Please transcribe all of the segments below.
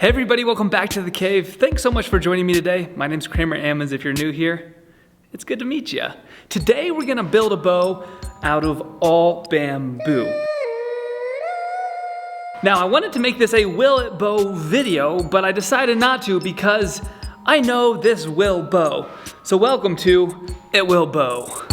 Hey everybody, welcome back to the cave. Thanks so much for joining me today. My name's Kramer Ammons. If you're new here, it's good to meet you. Today we're gonna build a bow out of all bamboo. Now I wanted to make this a will it bow video, but I decided not to because I know this will bow. So welcome to It Will Bow.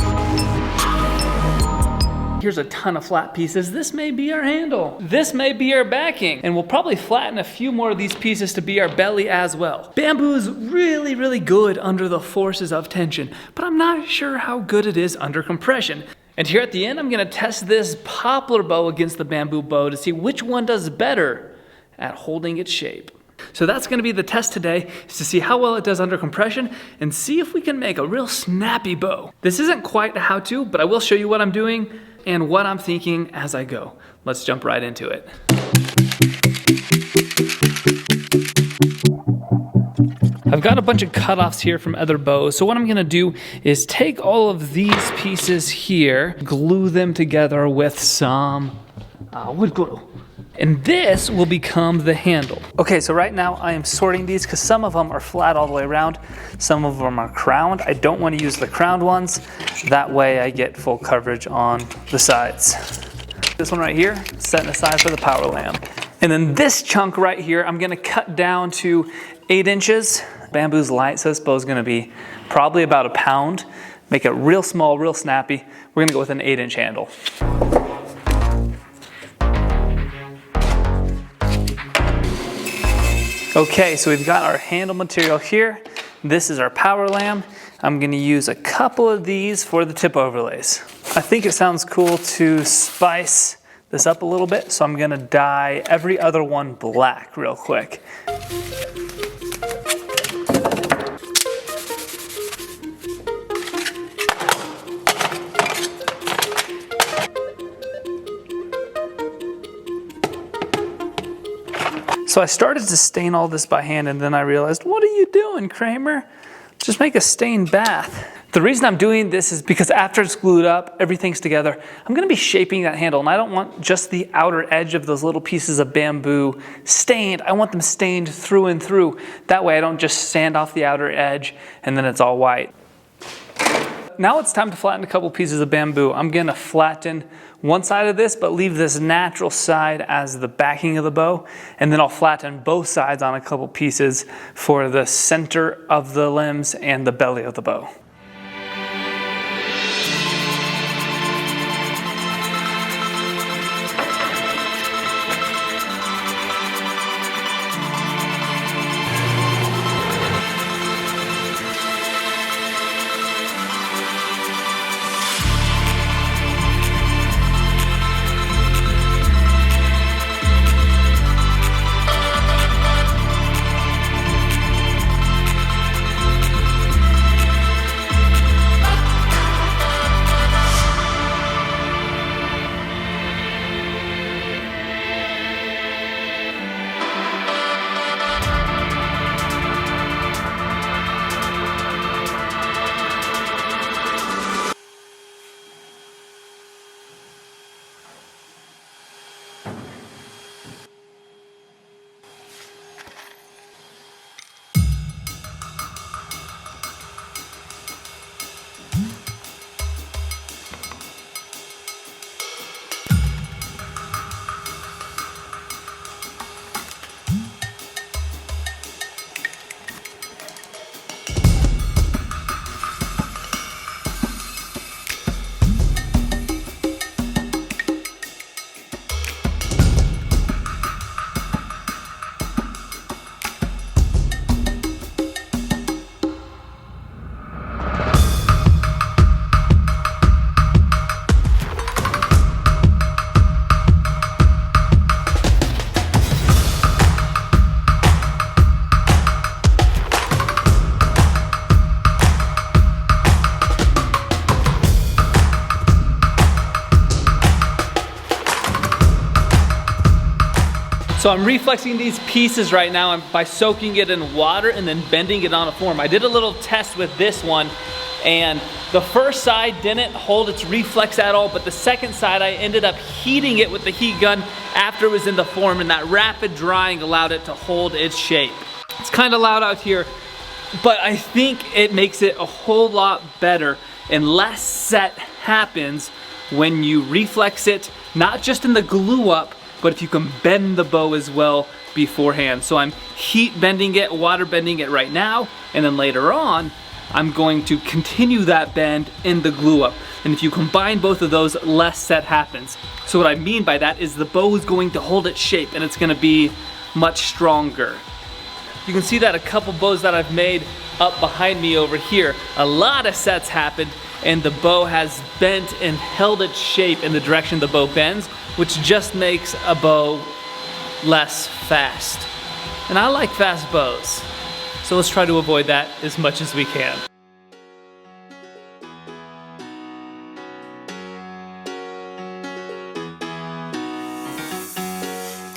Here's a ton of flat pieces. This may be our handle. This may be our backing. And we'll probably flatten a few more of these pieces to be our belly as well. Bamboo is really, really good under the forces of tension, but I'm not sure how good it is under compression. And here at the end, I'm gonna test this poplar bow against the bamboo bow to see which one does better at holding its shape. So that's gonna be the test today, is to see how well it does under compression and see if we can make a real snappy bow. This isn't quite a how-to, but I will show you what I'm doing and what I'm thinking as I go. Let's jump right into it. I've got a bunch of cutoffs here from other bows, so what I'm gonna do is take all of these pieces here, glue them together with some wood glue. And this will become the handle. Okay, so right now I am sorting these because some of them are flat all the way around. Some of them are crowned. I don't want to use the crowned ones. That way I get full coverage on the sides. This one right here, setting aside for the power lamp. And then this chunk right here, I'm gonna cut down to 8 inches. Bamboo's light, so this bow's gonna be probably about a pound. Make it real small, real snappy. We're gonna go with an 8-inch handle. Okay, so we've got our handle material here. This is our power lamp. I'm gonna use a couple of these for the tip overlays. I think it sounds cool to spice this up a little bit, so I'm gonna dye every other one black real quick. So I started to stain all this by hand, and then I realized, what are you doing, Kramer? Just make a stained bath. The reason I'm doing this is because after it's glued up, everything's together, I'm gonna be shaping that handle, and I don't want just the outer edge of those little pieces of bamboo stained. I want them stained through and through. That way I don't just sand off the outer edge and then it's all white. Now it's time to flatten a couple pieces of bamboo. I'm gonna flatten one side of this, but leave this natural side as the backing of the bow. And then I'll flatten both sides on a couple pieces for the center of the limbs and the belly of the bow. So I'm reflexing these pieces right now by soaking it in water and then bending it on a form. I did a little test with this one And the first side didn't hold its reflex at all, but the second side I ended up heating it with the heat gun after it was in the form, and that rapid drying allowed it to hold its shape. It's kind of loud out here, but I think it makes it a whole lot better and less set happens when you reflex it, not just in the glue up, but if you can bend the bow as well beforehand. So I'm heat bending it, water bending it right now, and then later on, I'm going to continue that bend in the glue up. And if you combine both of those, less set happens. So what I mean by that is the bow is going to hold its shape and it's gonna be much stronger. You can see that a couple bows that I've made up behind me over here, a lot of sets happened and the bow has bent and held its shape in the direction the bow bends, which just makes a bow less fast. And I like fast bows. So let's try to avoid that as much as we can.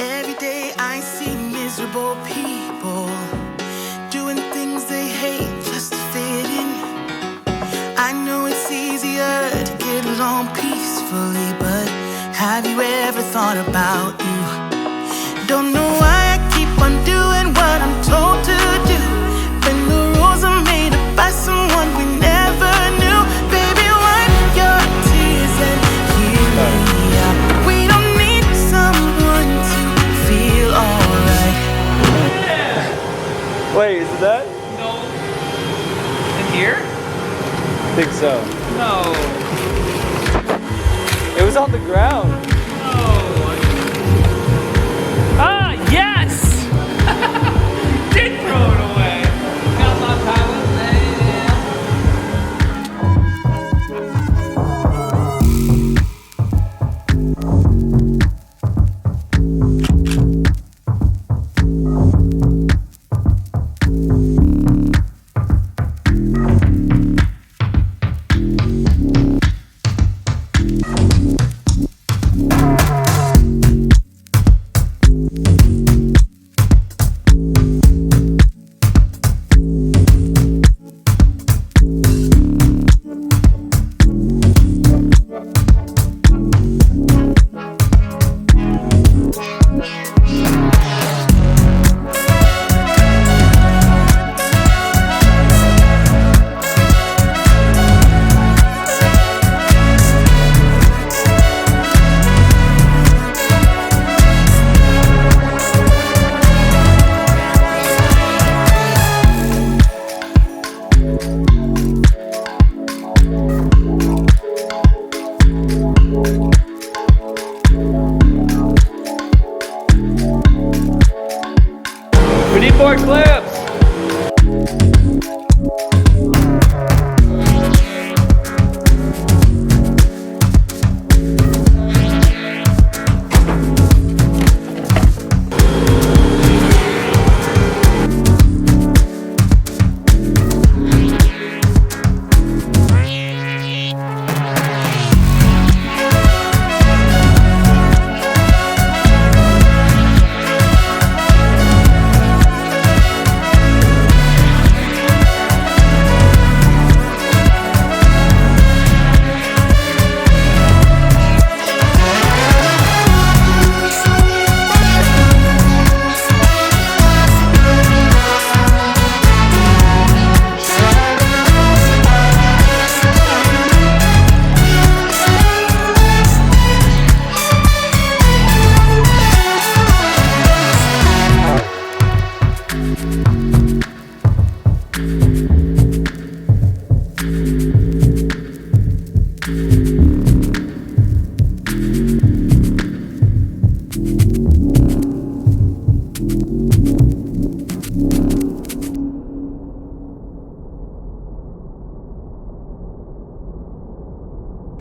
Every day I see miserable people doing things they hate just to fit in. I know it's easier to get along peacefully, but have you ever thought about you? Don't know why I keep on doing what I'm told to do. The rules are made up by someone we never knew. Baby, wipe your tears and hear me out. We don't need someone to feel alright. Yeah. Wait, is it that? No. In here? I think so. No. It was on the ground. No. Ah, yes! Did throw it away. Got my palette there. We need more clips.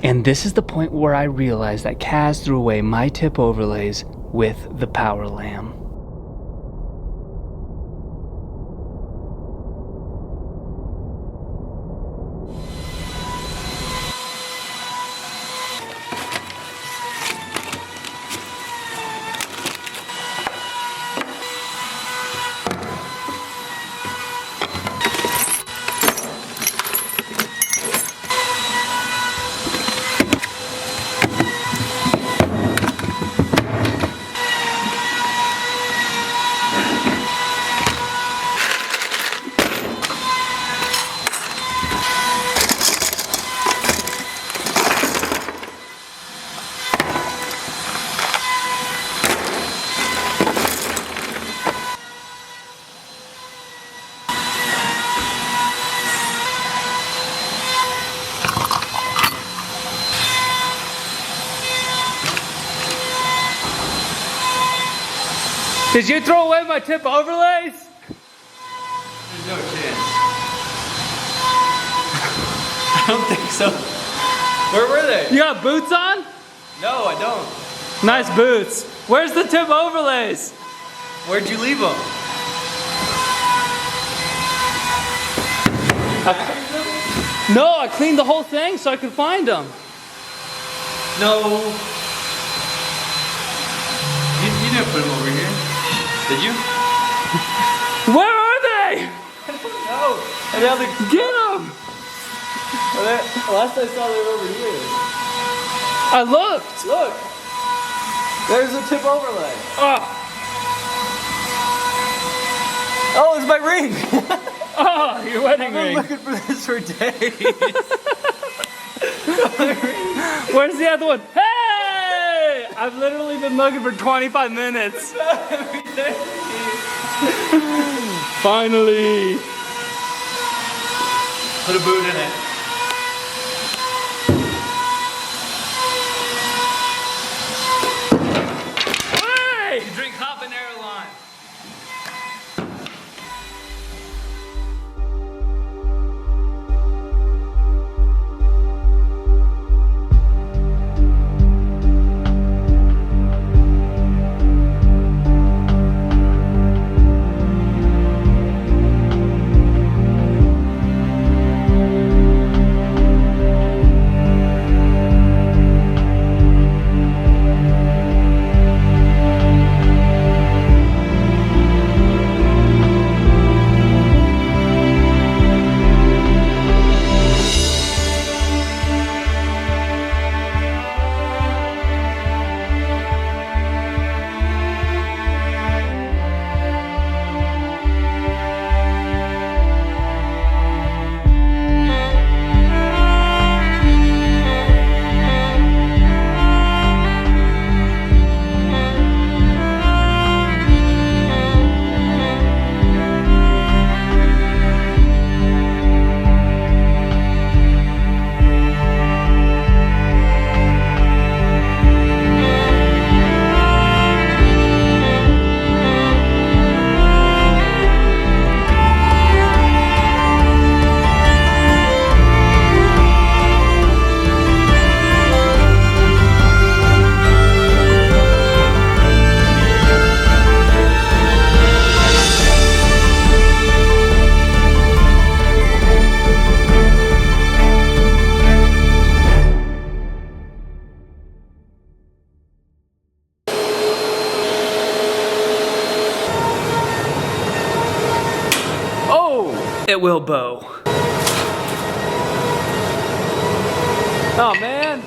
And this is the point where I realized that Kaz threw away my tip overlays with the power lamb. Did you throw away my tip overlays? There's no chance. I don't think so. Where were they? You got boots on? No, I don't. Nice boots. Where's the tip overlays? Where'd you leave them? No, I cleaned the whole thing so I could find them. No. You didn't put them over here. Did you? Where are they? No. And now Get them! last I saw they were over here. I looked. Look. There's a tip overlay. Oh, Oh, it's my ring. oh, your wedding I've been ring. looking for this for days. Where's the other one? Hey! I've literally been looking for 25 minutes. Finally. Put a boot in it. Hey! You drink habanero lime. It will bow. Oh man.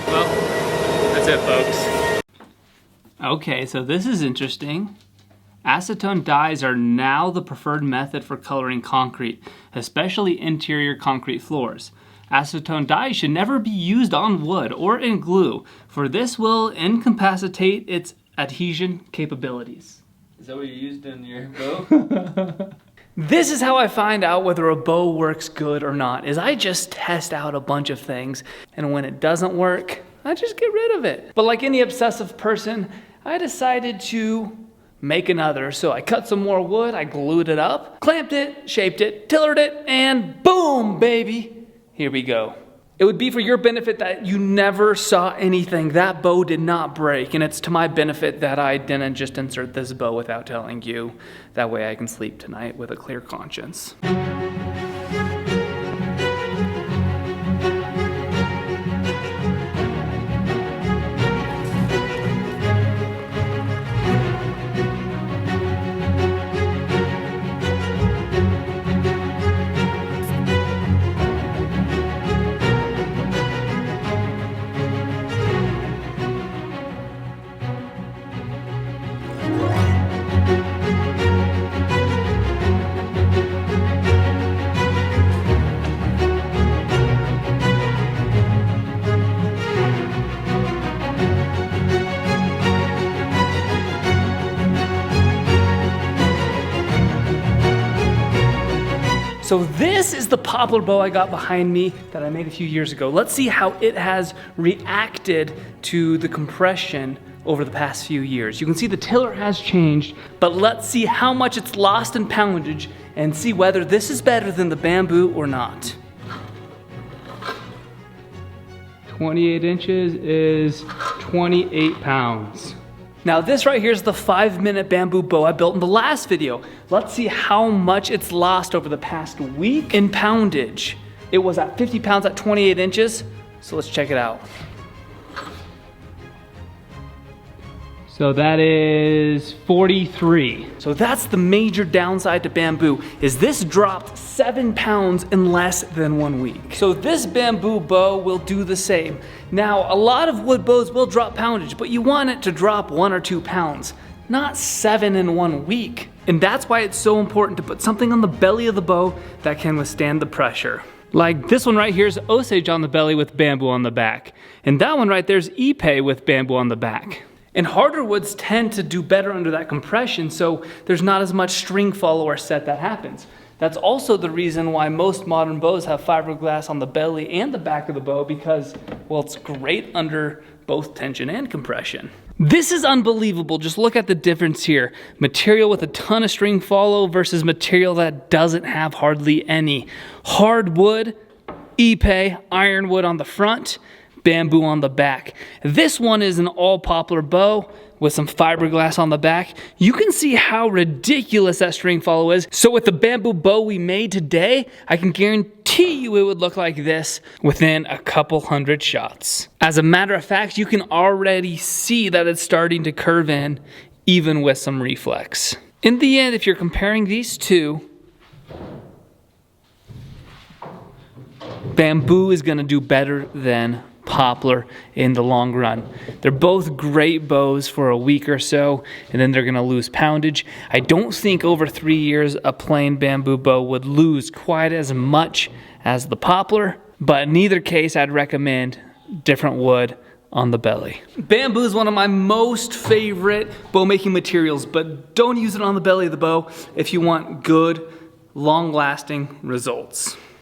Well, that's it, folks. Okay, so this is interesting. Acetone dyes are now the preferred method for coloring concrete, especially interior concrete floors. Acetone dye should never be used on wood or in glue, for this will incapacitate its adhesion capabilities. Is that what you used in your bow? This is how I find out whether a bow works good or not, is I just test out a bunch of things, and when it doesn't work, I just get rid of it. But like any obsessive person, I decided to make another. So I cut some more wood, I glued it up, clamped it, shaped it, tillered it, and boom, baby. Here we go. It would be for your benefit that you never saw anything. That bow did not break, and it's to my benefit that I didn't just insert this bow without telling you. That way I can sleep tonight with a clear conscience. So this is the poplar bow I got behind me that I made a few years ago. Let's see how it has reacted to the compression over the past few years. You can see the tiller has changed, but let's see how much it's lost in poundage and see whether this is better than the bamboo or not. 28 inches is 28 pounds. Now this right here is the 5-minute bamboo bow I built in the last video. Let's see how much it's lost over the past week in poundage. It was at 50 pounds at 28 inches, so let's check it out. So that is 43. So that's the major downside to bamboo, is this dropped 7 pounds in less than 1 week. So this bamboo bow will do the same. Now, a lot of wood bows will drop poundage, but you want it to drop 1 or 2 pounds, not 7 in 1 week. And that's why it's so important to put something on the belly of the bow that can withstand the pressure. Like this one right here is Osage on the belly with bamboo on the back. And that one right there is Ipe with bamboo on the back. And harder woods tend to do better under that compression, so there's not as much string follow or set that happens. That's also the reason why most modern bows have fiberglass on the belly and the back of the bow, because, well, it's great under both tension and compression. This is unbelievable. Just look at the difference here. Material with a ton of string follow versus material that doesn't have hardly any. Hardwood, Ipe, ironwood on the front, bamboo on the back. This one is an all poplar bow with some fiberglass on the back. You can see how ridiculous that string follow is. So with the bamboo bow we made today, I can guarantee you it would look like this within a couple hundred shots. As a matter of fact, you can already see that it's starting to curve in, even with some reflex. In the end, if you're comparing these two, bamboo is gonna do better than poplar in the long run. They're both great bows for a week or so, and then they're gonna lose poundage. I don't think over 3 years a plain bamboo bow would lose quite as much as the poplar, but in either case I'd recommend different wood on the belly. Bamboo is one of my most favorite bow making materials, but don't use it on the belly of the bow if you want good, long-lasting results.